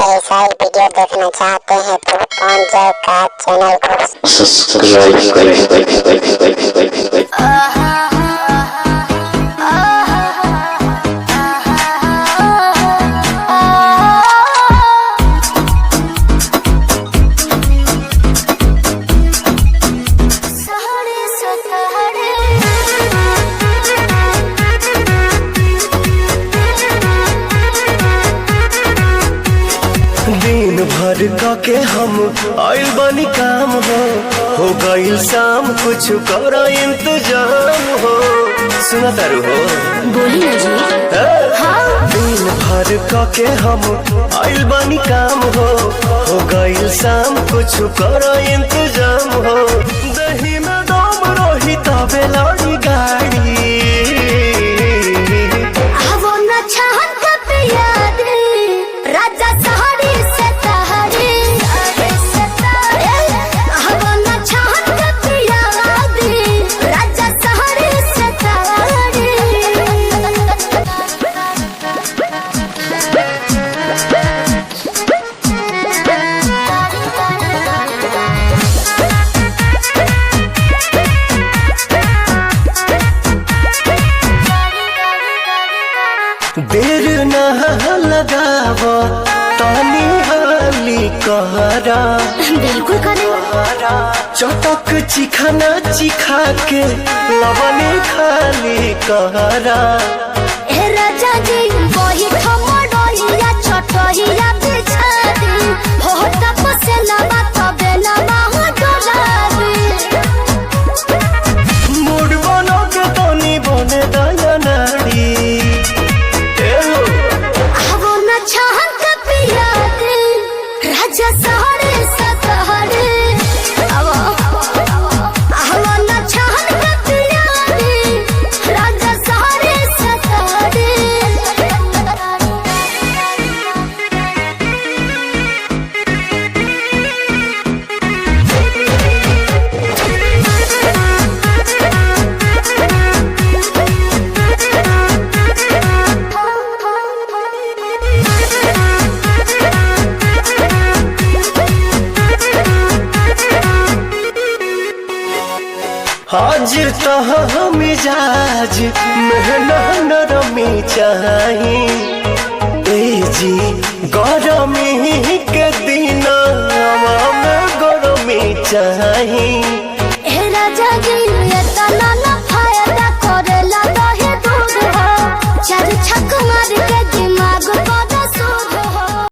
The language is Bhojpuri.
ऐसा ही वीडियो देखना चाहते हैं तो पहुंच जाए का चैनल को सब्सक्राइब करें। दिन भर के हम आइल बनी काम हो गईल शाम कुछ कर इंतजाम हो। सुना तारू हो बोली ना जी। हाँ। दिन भर के हम आइल बनी काम हो गईल शाम कुछ कर इंतजाम हो। दही में दम रही तबे लड़ी गाड़ी देर न लगाव तानी हाली कहरा बिल्कुल करे चटक चिखाना चिखा के लवने खाली कहरा। ए राजा जी वही खमड़ोइया छोटोइया बिछा दी हो तपसे लबा तबे लबा हो डोलाबी मूड बनो के तनी बने दया नाड़ी राजा सहरे सतहरे राजा सहरे सतहरे आज तो मिजाज मेहना नरमी चाही ए जी गरमी के दिन में गरमी चाही। ए राजा जी ये तना ना फायदा करेला दहे दूध हो चार छक मार के